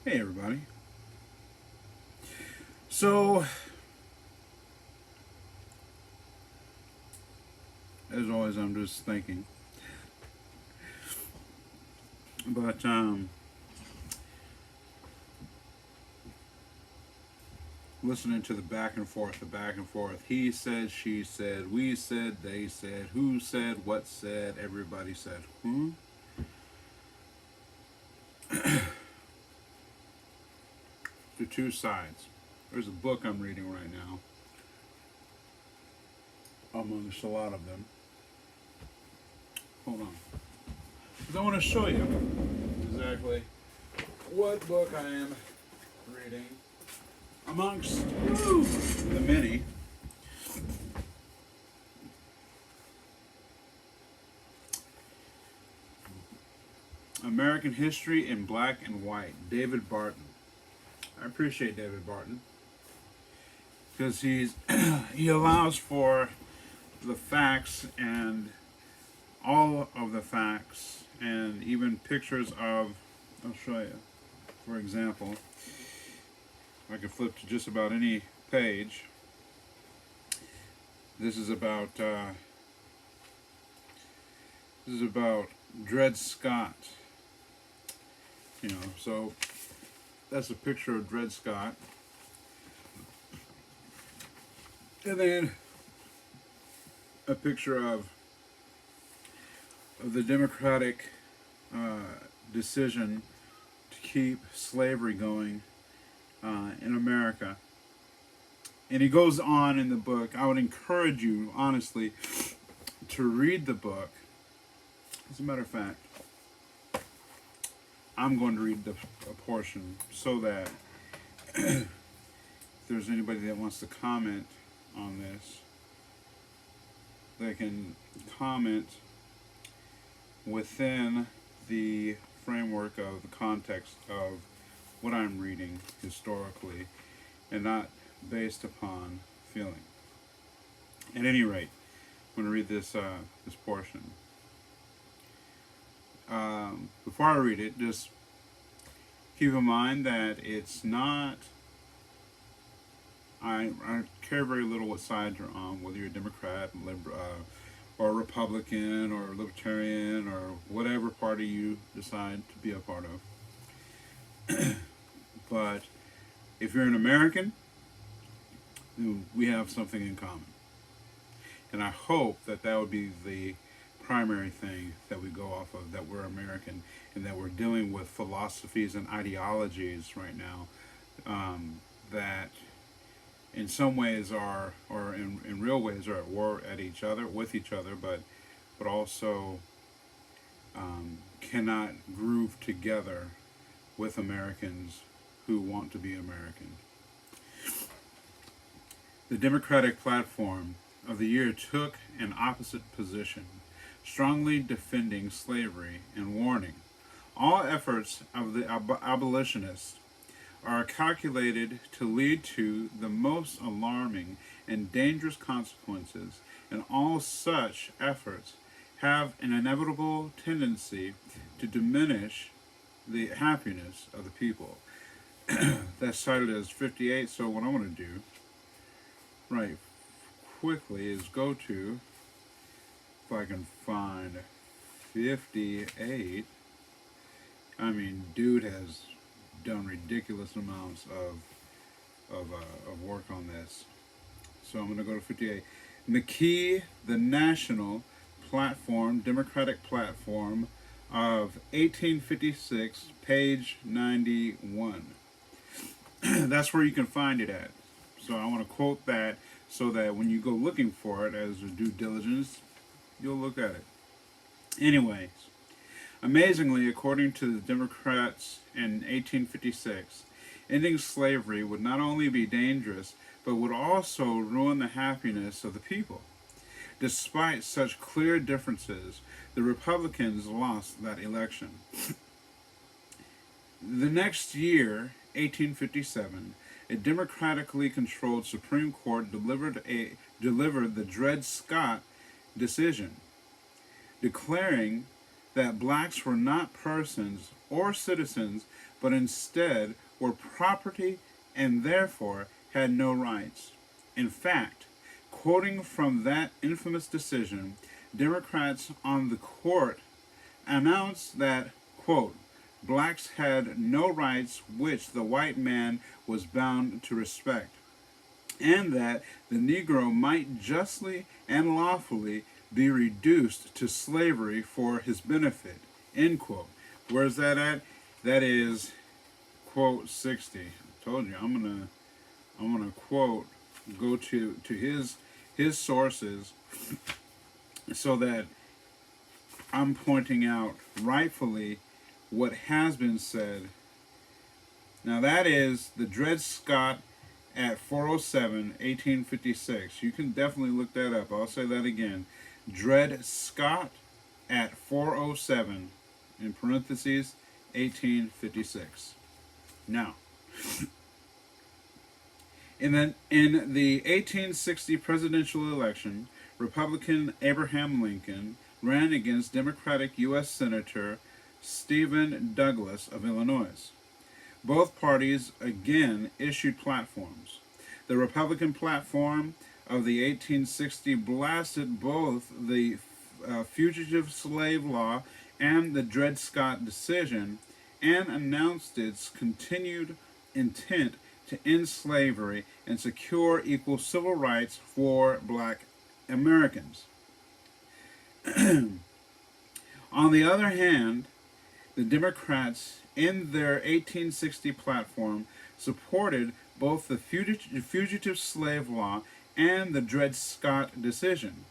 Hey everybody. So, as always, I'm just thinking, but listening to the back and forth. He said, she said, we said, they said, who said, what said, everybody said. The two sides. There's a book I'm reading right now, amongst a lot of them. Hold on, because I want to show you exactly what book I am reading amongst the many. American History in Black and White, David Barton. I appreciate David Barton because he allows for the facts and all of the facts and even pictures of. I'll show you. For example, I can flip to just about any page. This is about Dred Scott. So that's a picture of Dred Scott. And then a picture of the Democratic decision to keep slavery going in America. And he goes on in the book. I would encourage you, honestly, to read the book. As a matter of fact, I'm going to read a portion so that if there's anybody that wants to comment on this, they can comment within the framework of the context of what I'm reading historically and not based upon feeling. At any rate, I'm going to read this portion. Before I read it, just keep in mind that it's not. I care very little what side you're on, whether you're a Democrat, or Republican, or Libertarian, or whatever party you decide to be a part of. But if you're an American, we have something in common. And I hope that would be the primary thing that we go off of, that we're American and that we're dealing with philosophies and ideologies right now that in some ways are, or in real ways are at war with each other, but also cannot groove together with Americans who want to be American. The Democratic platform of the year took an opposite position, strongly defending slavery and warning all efforts of the abolitionists are calculated to lead to the most alarming and dangerous consequences, and all such efforts have an inevitable tendency to diminish the happiness of the people. That's cited as 58. So what I want to do right quickly is go to, if I can find 58. I mean, dude has done ridiculous amounts of work on this. So I'm going to go to 58. McKee, the national platform, Democratic platform of 1856, page 91. That's where you can find it at. So I want to quote that so that when you go looking for it as a due diligence, you'll look at it. Anyways, amazingly, according to the Democrats in 1856, ending slavery would not only be dangerous, but would also ruin the happiness of the people. Despite such clear differences, the Republicans lost that election. The next year, 1857, a democratically controlled Supreme Court delivered the Dred Scott decision, declaring that blacks were not persons or citizens, but instead were property and therefore had no rights. In fact, quoting from that infamous decision, Democrats on the court announced that, quote, blacks had no rights which the white man was bound to respect, and that the Negro might justly and lawfully be reduced to slavery for his benefit, end quote. Where's that at? That is quote 60. I told you I'm gonna quote, go to his sources, so that I'm pointing out rightfully what has been said. Now that is the Dred Scott at 407, 1856. You can definitely look that up. I'll say that again. Dred Scott at 407, in parentheses, 1856. Now, in the 1860 presidential election, Republican Abraham Lincoln ran against Democratic U.S. Senator Stephen Douglas of Illinois. Both parties again issued platforms. The Republican platform of the 1860 blasted both the fugitive slave law and the Dred Scott decision, and announced its continued intent to end slavery and secure equal civil rights for black Americans. On the other hand, the Democrats, in their 1860 platform, supported both the fugitive slave law and the Dred Scott decision.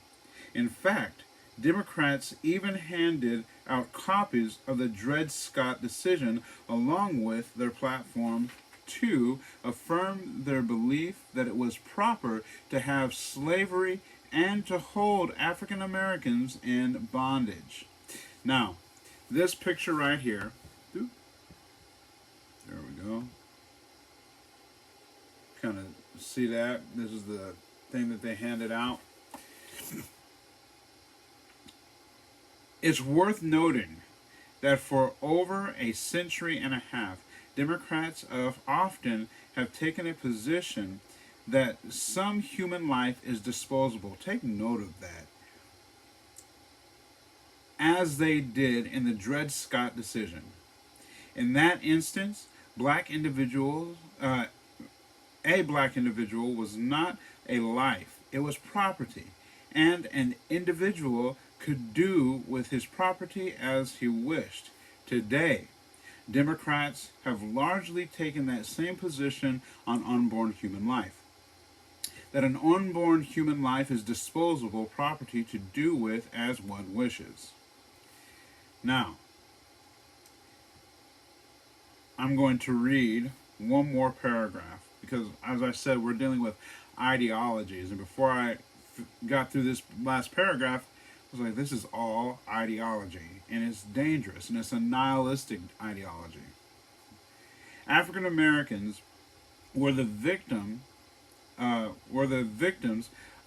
In fact, Democrats even handed out copies of the Dred Scott decision along with their platform to affirm their belief that it was proper to have slavery and to hold African Americans in bondage. Now, this picture right here, there we go. Kind of see that? This is the thing that they handed out. It's worth noting that for over a century and a half, Democrats often have taken a position that some human life is disposable. Take note of that. As they did in the Dred Scott decision. In that instance, a black individual was not a life, it was property, and an individual could do with his property as he wished. Today, Democrats have largely taken that same position on unborn human life. That an unborn human life is disposable property to do with as one wishes. Now, I'm going to read one more paragraph because, as I said, we're dealing with ideologies. And before I got through this last paragraph, I was like, this is all ideology, and it's dangerous, and it's a nihilistic ideology. African Americans were the victims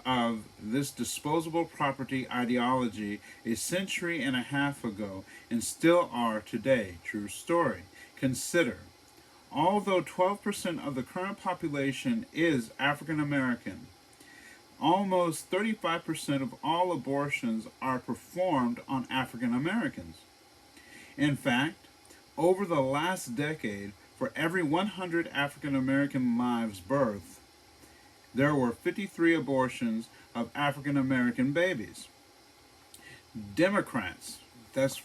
of this disposable property ideology a century and a half ago, and still are today. True story. Consider, although 12% of the current population is African American, almost 35% of all abortions are performed on African Americans. In fact, over the last decade, for every 100 African American lives birthed, there were 53 abortions of African American babies. Democrats, that's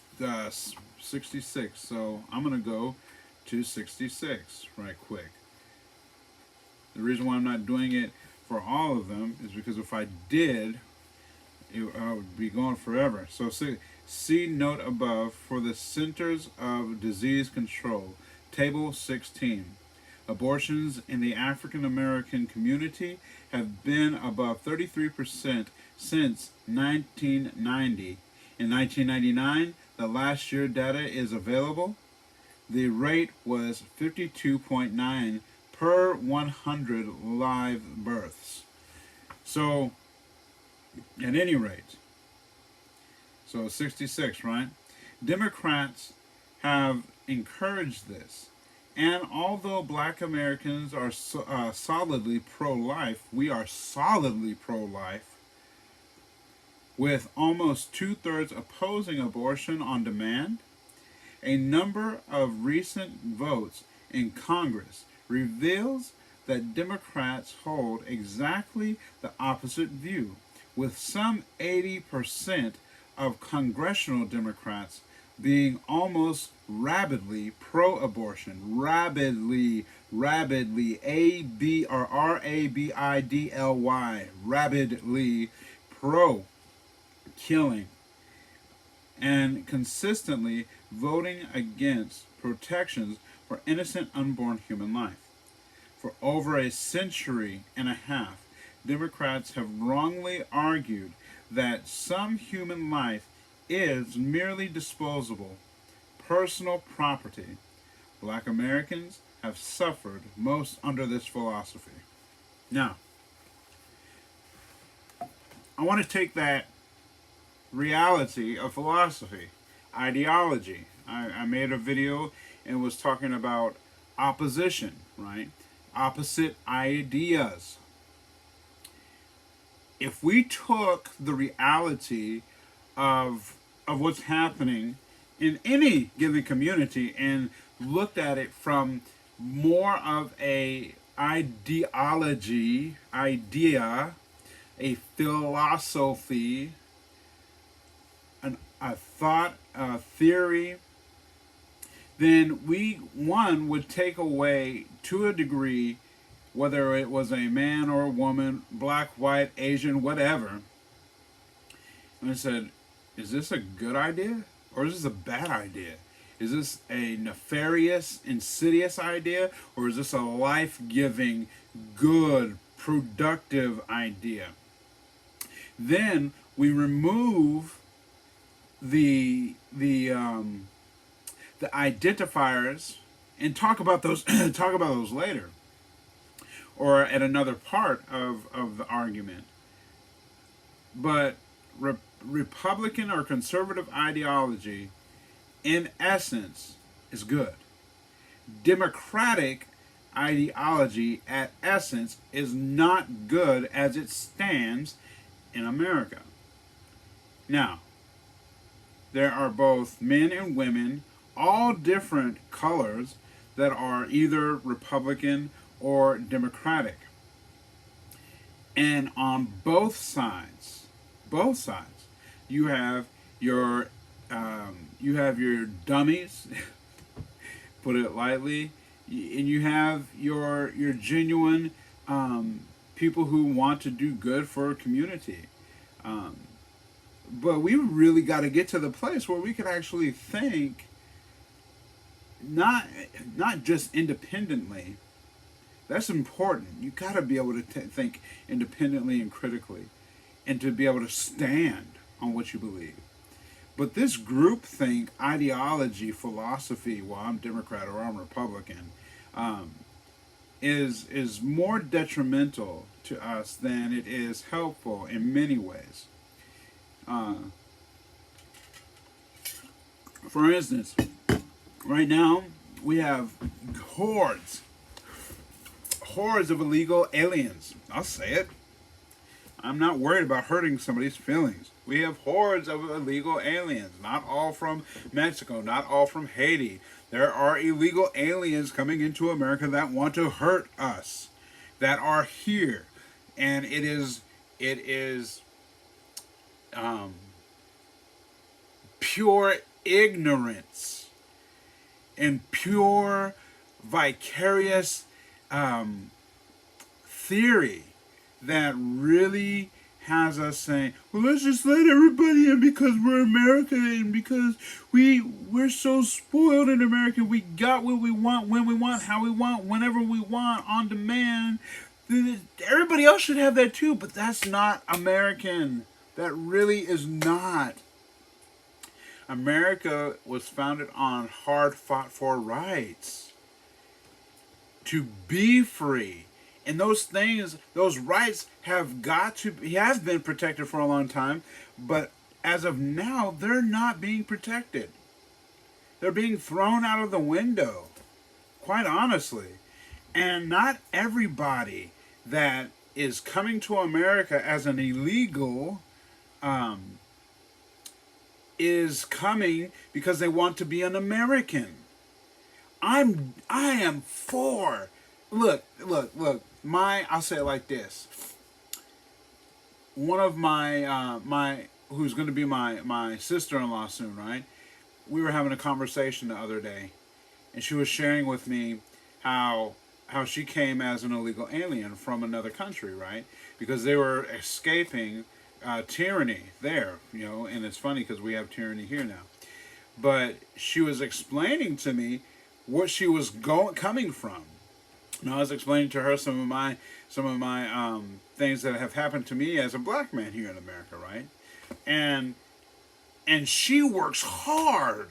66, so I'm going to go to 66 right quick. The reason why I'm not doing it for all of them is because if I did, I would be going forever. So see note above for the Centers of Disease Control, Table 16. Abortions in the African American community have been above 33% since 1990. In 1999, the last year data is available. The rate was 52.9 per 100 live births. So, at any rate, so 66, right? Democrats have encouraged this. And although black Americans are solidly pro life, we are solidly pro life, with almost 2/3 opposing abortion on demand. A number of recent votes in Congress reveals that Democrats hold exactly the opposite view, with some 80% of congressional Democrats being almost rabidly pro-abortion. Rabidly, rabidly, rabidly pro-killing, and consistently voting against protections for innocent unborn human life. For over a century and a half, Democrats have wrongly argued that some human life is merely disposable, personal property. Black Americans have suffered most under this philosophy. Now, I want to take that reality of philosophy, ideology. I made a video and was talking about opposition, right? Opposite ideas. If we took the reality of what's happening in any given community and looked at it from more of a ideology, idea, a philosophy, a thought, a theory, then we, one, would take away to a degree, whether it was a man or a woman, black, white, Asian, whatever, and I said, is this a good idea or is this a bad idea? Is this a nefarious, insidious idea, or is this a life-giving, good, productive idea? Then we remove the identifiers and talk about those later, or at another part of the argument. But Republican or conservative ideology, in essence, is good. Democratic ideology, at essence, is not good as it stands in America. Now, there are both men and women, all different colors, that are either Republican or Democratic. And on both sides, you have your dummies, put it lightly, and you have your genuine people who want to do good for a community. But we really got to get to the place where we can actually think not just independently. That's important. You got to be able to think independently and critically, and to be able to stand on what you believe. But this groupthink ideology, philosophy, well, I'm Democrat or I'm Republican, is more detrimental to us than it is helpful in many ways. For instance, right now we have hordes of illegal aliens. I'll say it. I'm not worried about hurting somebody's feelings. We have hordes of illegal aliens, not all from Mexico, not all from Haiti. There are illegal aliens coming into America that want to hurt us, that are here. And it is pure ignorance and pure vicarious theory that really has us saying, well, let's just let everybody in because we're American and because we're so spoiled in America. We got what we want, when we want, how we want, whenever we want, on demand. Everybody else should have that too, but that's not American. That really is not. America was founded on hard fought for rights. To be free. And those things, those rights have been protected for a long time, but as of now, they're not being protected. They're being thrown out of the window, quite honestly. And not everybody that is coming to America as an illegal is coming because they want to be an American. I am for. Look. I'll say it like this. One of my who's going to be my sister-in-law soon, right? We were having a conversation the other day, and she was sharing with me how she came as an illegal alien from another country, right? Because they were escaping tyranny there, and it's funny because we have tyranny here now. But she was explaining to me what she was coming from. And I was explaining to her some of my things that have happened to me as a black man here in America, right? And she works hard.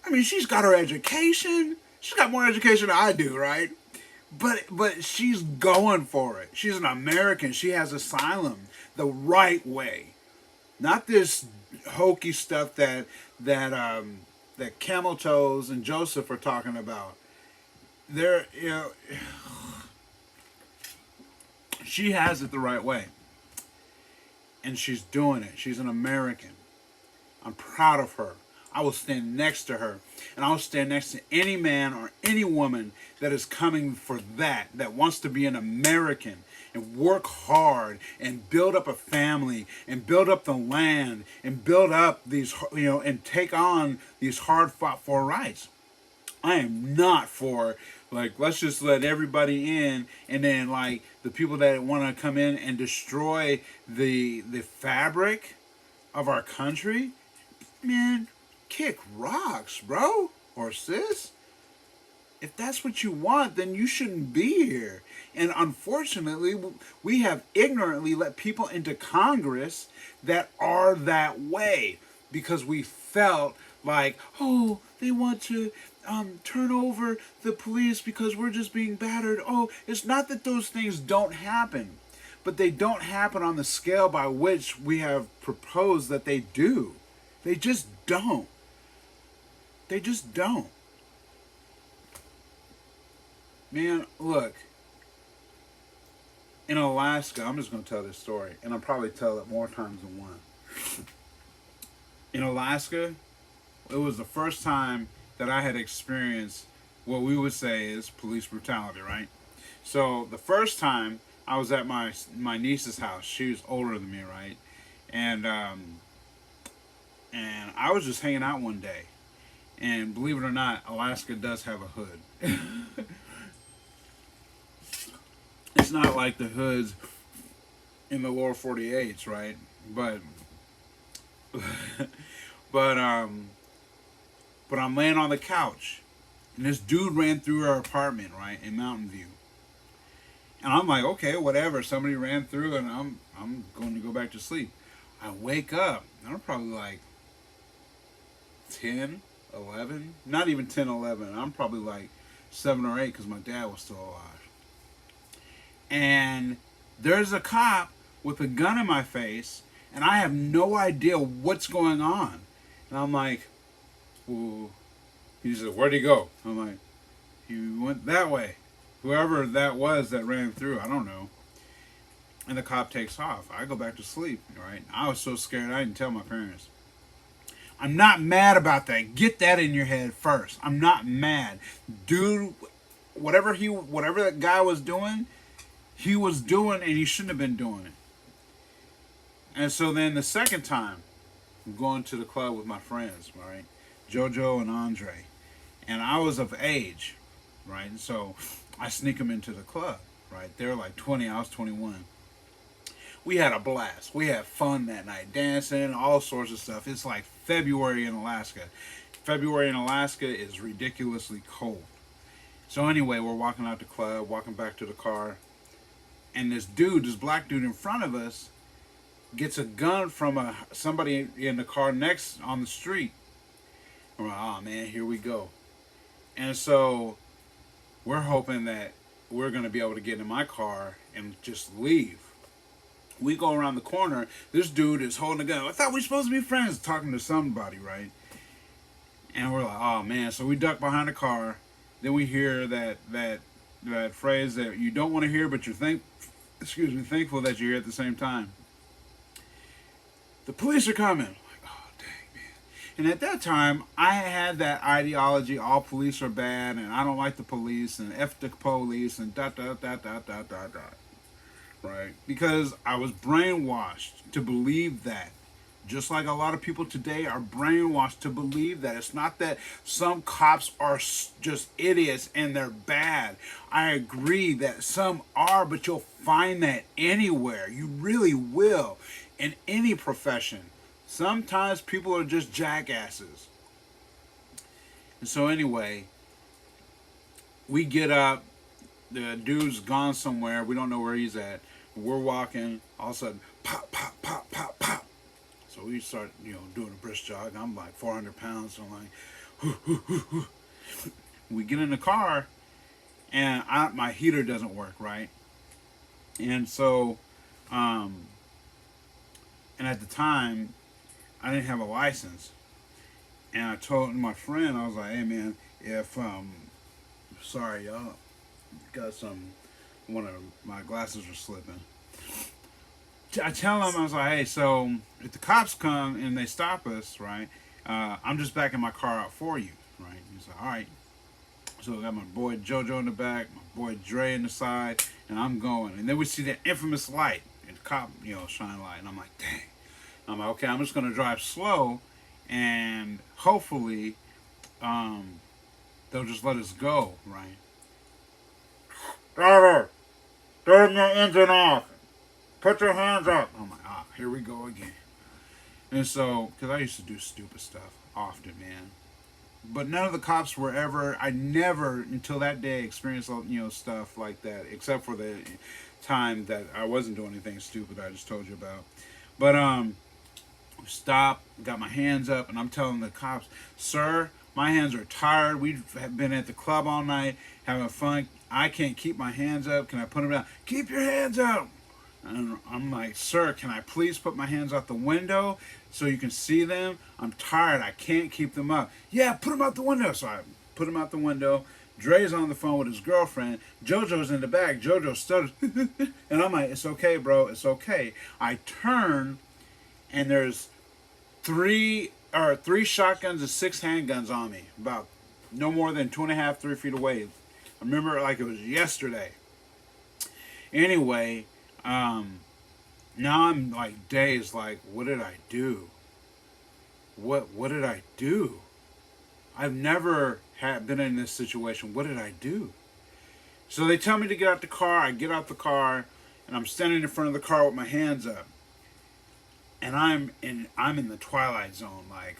I mean, she's got her education. She's got more education than I do, right? But she's going for it. She's an American. She has asylum the right way, not this hokey stuff that Camel Toes and Joseph are talking about. They're she has it the right way, and she's doing it. She's an American. I'm proud of her. I will stand next to her, and I will stand next to any man or any woman that is coming for that wants to be an American and work hard and build up a family and build up the land and build up these, and take on these hard fought for rights. I am not for, like, let's just let everybody in, and then, like, the people that want to come in and destroy the fabric of our country, man, kick rocks, bro, or sis. If that's what you want, then you shouldn't be here. And unfortunately, we have ignorantly let people into Congress that are that way because we felt like, oh, they want to turn over the police because we're just being battered. Oh, it's not that those things don't happen, but they don't happen on the scale by which we have proposed that they do. They just don't. They just don't. Man, look. In Alaska, I'm just going to tell this story, and I'll probably tell it more times than one. In Alaska, it was the first time that I had experienced what we would say is police brutality, right? So the first time I was at my niece's house, she was older than me, right? And I was just hanging out one day, and believe it or not, Alaska does have a hood. It's not like the hoods in the lower 48s, right? But I'm laying on the couch, and this dude ran through our apartment, right, in Mountain View. And I'm like, okay, whatever. Somebody ran through, and I'm going to go back to sleep. I wake up, and I'm probably like 10, 11, not even 10, 11. I'm probably like 7 or 8 because my dad was still alive. And there's a cop with a gun in my face, and I have no idea what's going on. And I'm like, well, he said, where'd he go? I'm like, he went that way. Whoever that was that ran through, I don't know. And the cop takes off. I go back to sleep, right? I was so scared I didn't tell my parents. I'm not mad about that. Get that in your head first. I'm not mad. Dude, whatever that guy was doing, he was doing, and he shouldn't have been doing it. And so then the second time, I'm going to the club with my friends, right? Jojo and Andre. And I was of age, right? And so I sneak them into the club, right? They're like 20, I was 21. We had a blast. We had fun that night, dancing, all sorts of stuff. It's like February in Alaska. February in Alaska is ridiculously cold. So anyway, we're walking out the club, walking back to the car. And this black dude in front of us gets a gun from somebody in the car next on the street. I'm like, oh man, here we go. And so we're hoping that we're going to be able to get in my car and just leave. We go around the corner. This dude is holding a gun. I thought we were supposed to be friends, talking to somebody, right? And we're like, oh man. So we duck behind a car. Then we hear that phrase that you don't want to hear, but you're thankful that you hear at the same time. The police are coming. I'm like, oh dang man. And at that time, I had that ideology: all police are bad, and I don't like the police, and f the police, and dot dot dot dot dot dot dot. Right? Because I was brainwashed to believe that. Just like a lot of people today are brainwashed to believe that. It's not that some cops are just idiots and they're bad. I agree that some are, but you'll find that anywhere. You really will. In any profession. Sometimes people are just jackasses. And so anyway, we get up. The dude's gone somewhere. We don't know where he's at. We're walking. All of a sudden, pop, pop, pop, pop, pop. So we start, doing a brisk jog. I'm like 400 pounds. So I'm like, whoo, whoo, whoo, whoo. We get in the car, and my heater doesn't work, right? And so, and at the time, I didn't have a license. And I told my friend, I was like, hey man, if, sorry y'all, got one of my glasses are slipping. I tell him, I was like, hey, so if the cops come and they stop us, right, I'm just backing my car out for you, right? He's like, all right. So I got my boy JoJo in the back, my boy Dre in the side, and I'm going. And then we see that infamous light, and the cop, shine light. And I'm like, dang. I'm like, okay, I'm just going to drive slow, and hopefully they'll just let us go, right? Driver, turn your engine off. Put your hands up. I'm like, here we go again. And so, because I used to do stupid stuff often, man. But none of the cops were ever, I never, until that day, experienced, stuff like that. Except for the time that I wasn't doing anything stupid I just told you about. But, stop, got my hands up, and I'm telling the cops, sir, my hands are tired. We've been at the club all night, having fun. I can't keep my hands up. Can I put them down? Keep your hands up. And I'm like, sir, can I please put my hands out the window so you can see them? I'm tired. I can't keep them up. Yeah, put them out the window. So I put them out the window. Dre's on the phone with his girlfriend. JoJo's in the back. JoJo stutters. And I'm like, it's okay, bro. It's okay. I turn, and there's three shotguns and 6 handguns on me. About no more than 2.5, 3 feet away. I remember it like it was yesterday. Anyway, now I'm like dazed, like, what did I do? What did I do? I've never been in this situation. What did I do? So they tell me to get out the car. I get out the car, and I'm standing in front of the car with my hands up. And I'm in the twilight zone, like.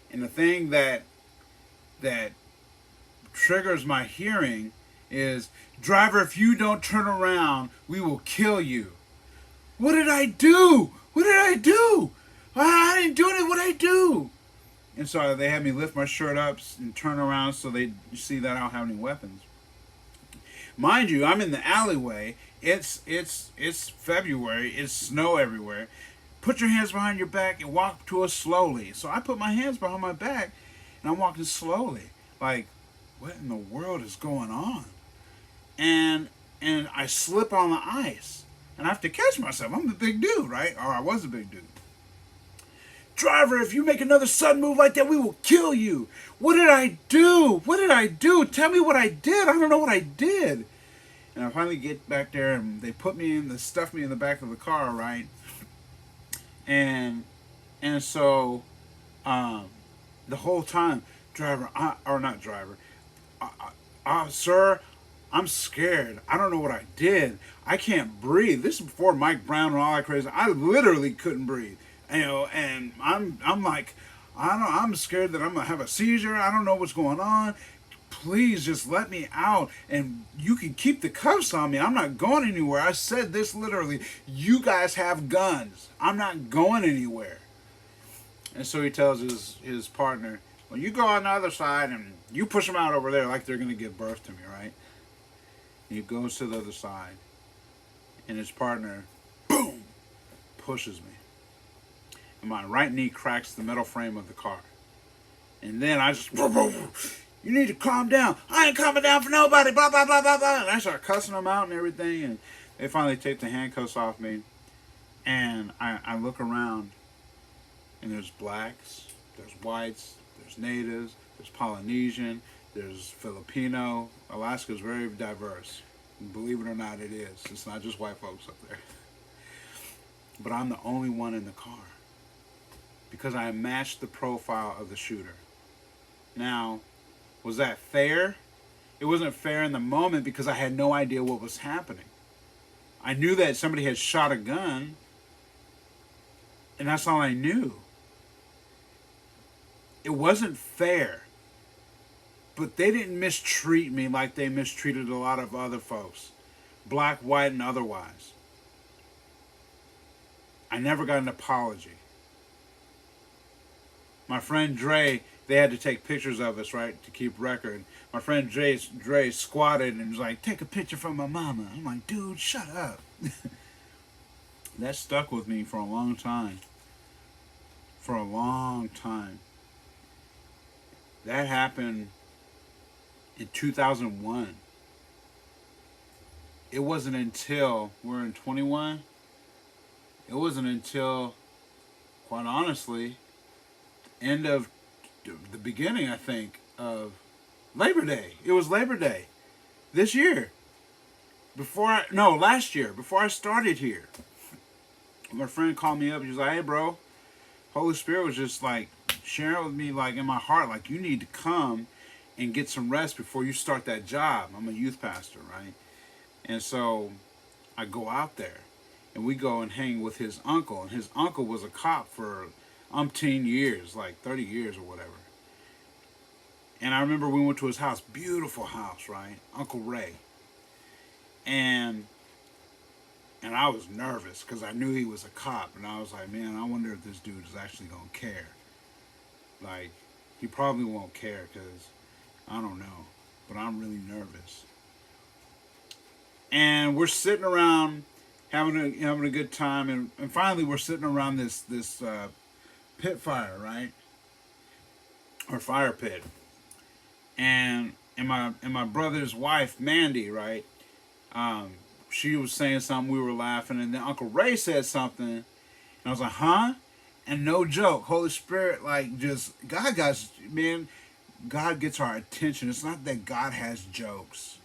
And the thing that triggers my hearing is, driver, if you don't turn around, we will kill you. What did I do? What did I do? I didn't do it. What did I do? And so they had me lift my shirt up and turn around so they see that I don't have any weapons. Mind you, I'm in the alleyway. It's February. It's snow everywhere. Put your hands behind your back and walk to us slowly. So I put my hands behind my back and I'm walking slowly. Like, what in the world is going on? And I slip on the ice. And I have to catch myself. I'm the big dude, right? Or I was a big dude. Driver, if you make another sudden move like that, we will kill you. What did I do? What did I do? Tell me what I did. I don't know what I did. And I finally get back there, and they stuff me in the back of the car, right? And so the whole time, driver, sir, I'm scared. I don't know what I did. I can't breathe. This is before Mike Brown and all that crazy. I literally couldn't breathe. And I'm like, I don't know, I'm scared that I'm gonna have a seizure. I don't know what's going on. Please just let me out, and you can keep the cuffs on me. I'm not going anywhere. I said this literally. You guys have guns. I'm not going anywhere. And so he tells his partner, well, you go on the other side and you push them out over there like they're gonna give birth to me, right? And he goes to the other side, and his partner, boom, pushes me. and my right knee cracks the metal frame of the car. And then I just, you need to calm down. I ain't calming down for nobody, blah, blah, blah, blah, blah. And I start cussing them out and everything. And they finally take the handcuffs off me. And I look around, and there's blacks, there's whites, there's natives, there's Polynesian, there's Filipino. Alaska's very diverse. Believe it or not, it is. It's not just white folks up there. But I'm the only one in the car because I matched the profile of the shooter. Now, was that fair? It wasn't fair in the moment because I had no idea what was happening. I knew that somebody had shot a gun, and that's all I knew. It wasn't fair. But they didn't mistreat me like they mistreated a lot of other folks, black, white, and otherwise. I never got an apology. My friend Dre, they had to take pictures of us, right, to keep record. My friend Dre squatted and was like, take a picture from my mama. I'm like, dude, shut up. That stuck with me for a long time. For a long time. That happened in 2001. It wasn't until, we're in 21, it wasn't until, quite honestly, end of the beginning, I think, of Labor Day. It was Labor Day this year. Last year, before I started here. My friend called me up. He was like, hey, bro, Holy Spirit was just like sharing with me, like in my heart, like you need to come and get some rest before you start that job. I'm a youth pastor, right? And so I go out there and we go and hang with his uncle. And his uncle was a cop for umpteen years, like 30 years or whatever. And I remember we went to his house, beautiful house, right? Uncle Ray. And I was nervous because I knew he was a cop. And I was like, man, I wonder if this dude is actually going to care. Like, he probably won't care because I don't know. But I'm really nervous. And we're sitting around having a good time. And finally we're sitting around this pit fire, right? Or fire pit. And my brother's wife, Mandy, right? She was saying something, we were laughing, and then Uncle Ray said something, and I was like, huh? And no joke, Holy Spirit, like, just, God gets our attention. It's not that God has jokes.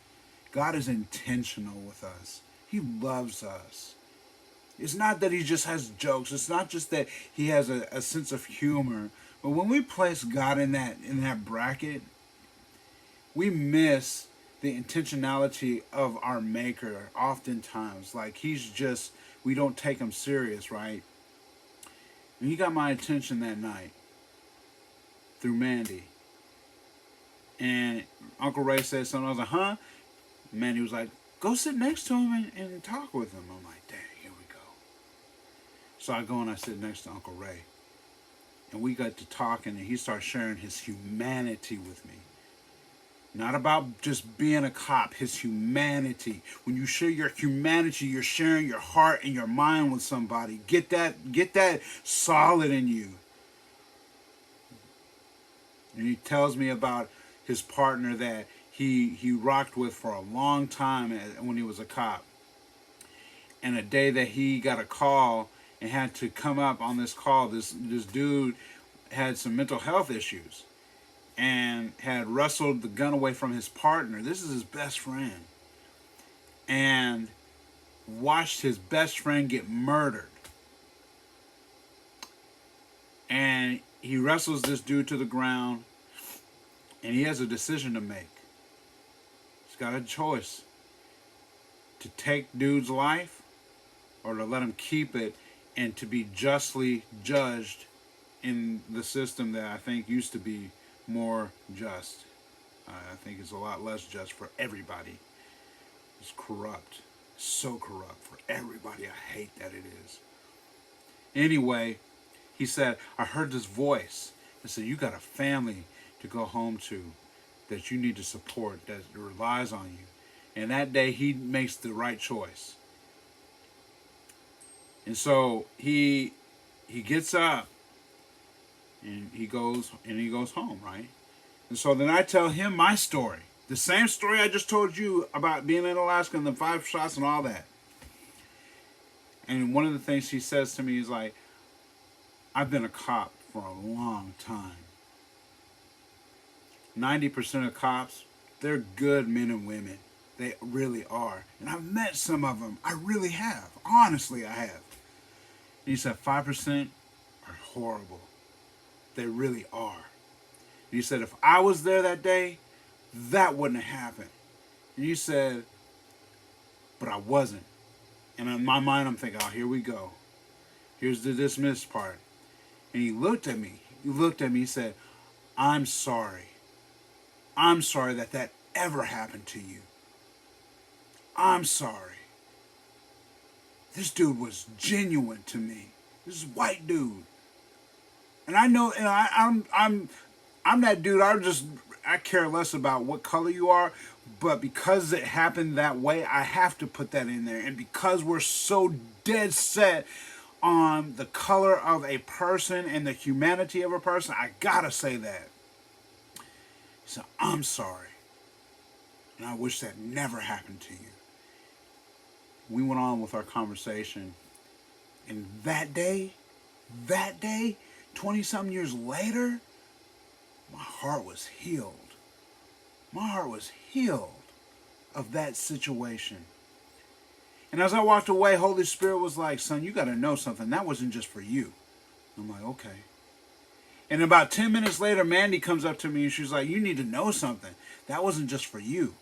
God is intentional with us. He loves us. It's not that he just has jokes. It's not just that he has a sense of humor. But when we place God in that bracket, we miss the intentionality of our Maker oftentimes. Like, we don't take him serious, right? And he got my attention that night through Mandy. And Uncle Ray said something. I was like, huh? Mandy was like, go sit next to him and talk with him. I'm like, dang, here we go. So I go and I sit next to Uncle Ray. And we got to talking, and he started sharing his humanity with me. Not about just being a cop, his humanity. When you share your humanity, you're sharing your heart and your mind with somebody. Get that solid in you. And he tells me about his partner that he rocked with for a long time when he was a cop. And a day that he got a call and had to come up on this call, this dude had some mental health issues and had wrestled the gun away from his partner. This is his best friend. And watched his best friend get murdered. And he wrestles this dude to the ground, and he has a decision to make. He's got a choice to take dude's life or to let him keep it and to be justly judged in the system that I think used to be more just. I think it's a lot less just for everybody. It's corrupt. So corrupt for everybody. I hate that it is. Anyway, he said, I heard this voice. It said, you got a family to go home to that you need to support, that relies on you. And that day he makes the right choice. And so he he gets up and he goes home, right? And so then I tell him my story. The same story I just told you about being in Alaska and the 5 shots and all that. And one of the things he says to me is like, I've been a cop for a long time. 90% of cops, they're good men and women. They really are. And I've met some of them. I really have. Honestly, I have. And he said 5% are horrible. They really are. And he said if I was there that day, that wouldn't have happened. And he said, but I wasn't. And in my mind, I'm thinking, oh, here we go. Here's the dismissed part. And he looked at me. He said, I'm sorry. I'm sorry that ever happened to you. I'm sorry. This dude was genuine to me. This white dude. And I know, and I'm that dude. I care less about what color you are, but because it happened that way, I have to put that in there. And because we're so dead set on the color of a person and the humanity of a person, I gotta say that. So I'm sorry. And I wish that never happened to you. We went on with our conversation. And that day, 20-something years later, my heart was healed. My heart was healed of that situation. And as I walked away, Holy Spirit was like, son, you got to know something. That wasn't just for you. I'm like, okay. And about 10 minutes later, Mandy comes up to me and she's like, you need to know something. That wasn't just for you.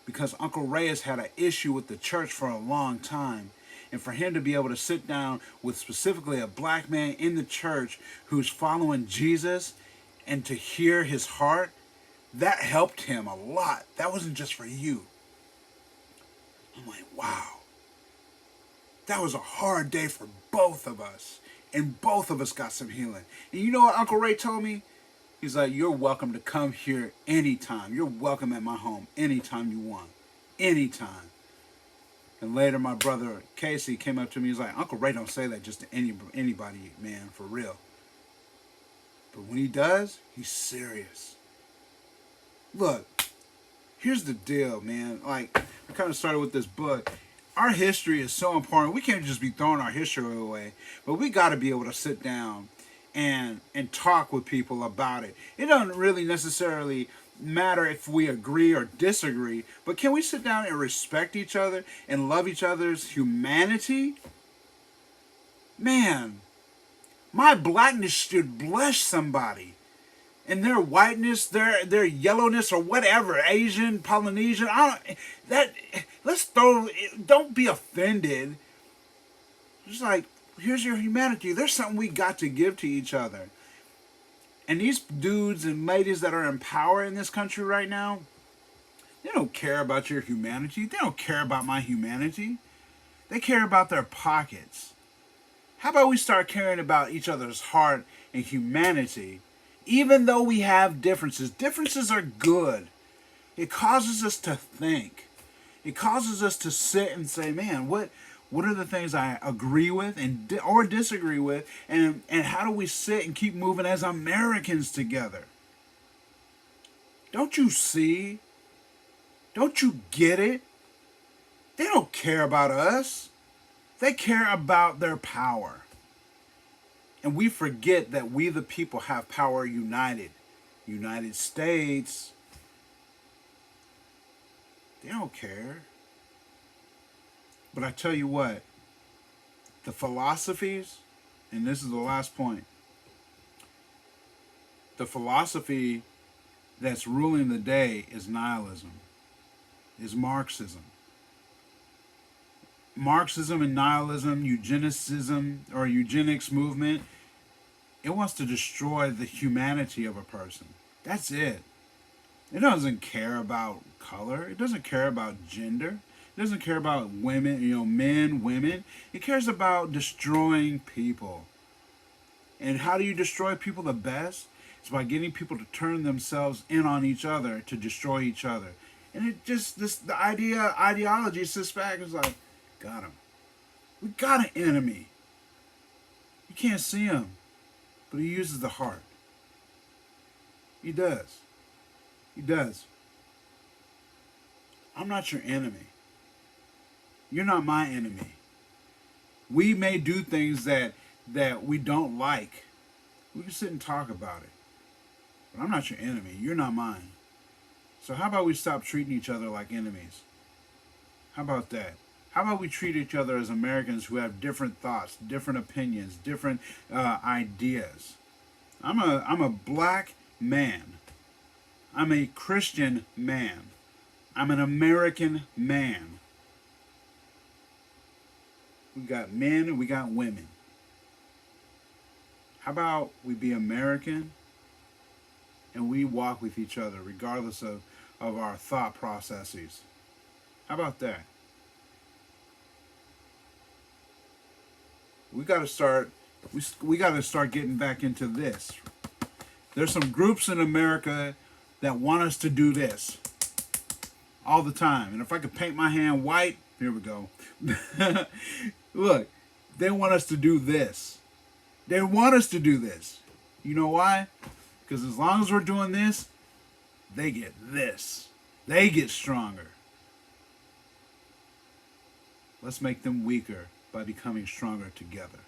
Because Uncle Ray has had an issue with the church for a long time. And for him to be able to sit down with specifically a black man in the church who's following Jesus and to hear his heart, that helped him a lot. That wasn't just for you. I'm like, wow. That was a hard day for both of us. And both of us got some healing. And you know what Uncle Ray told me? He's like, you're welcome to come here anytime. You're welcome at my home anytime you want. Anytime. And later my brother Casey came up to me. He's like, Uncle Ray don't say that just to anybody, man, for real. But when he does, he's serious. Look, here's the deal, man. Like, I kind of started with this book. Our history is so important. We can't just be throwing our history away. But we got to be able to sit down and talk with people about it. It doesn't really necessarily matter if we agree or disagree, but can we sit down and respect each other and love each other's humanity? Man, my blackness should bless somebody. And their whiteness, their yellowness, or whatever, Asian, Polynesian, don't be offended. Just like, here's your humanity. There's something we got to give to each other. And these dudes and ladies that are in power in this country right now, they don't care about your humanity. They don't care about my humanity. They care about their pockets. How about we start caring about each other's heart and humanity? Even though we have differences. Differences are good. It causes us to think. It causes us to sit and say, man, what are the things I agree with or disagree with? And how do we sit and keep moving as Americans together? Don't you see? Don't you get it? They don't care about us. They care about their power. And we forget that we the people have power united. United States, they don't care. But I tell you what, the philosophies, and this is the last point, the philosophy that's ruling the day is nihilism, is Marxism. Marxism and nihilism, eugenicism or eugenics movement, it wants to destroy the humanity of a person. That's it. It doesn't care about color. It doesn't care about gender. It doesn't care about women, men, women. It cares about destroying people. And how do you destroy people the best? It's by getting people to turn themselves in on each other to destroy each other. And it just, the ideology sits back and is like, got him. We got an enemy. You can't see him, but he uses the heart. He does. He does. I'm not your enemy. You're not my enemy. We may do things that we don't like. We can sit and talk about it. But I'm not your enemy. You're not mine. So how about we stop treating each other like enemies? How about that? How about we treat each other as Americans who have different thoughts, different opinions, different ideas? I'm a black man. I'm a Christian man. I'm an American man. We got men and we got women. How about we be American and we walk with each other regardless of our thought processes? How about that? We got to start. We got to start getting back into this. There's some groups in America that want us to do this all the time. And if I could paint my hand white, here we go. Look, they want us to do this. They want us to do this. You know why? Because as long as we're doing this, they get this. They get stronger. Let's make them weaker by becoming stronger together.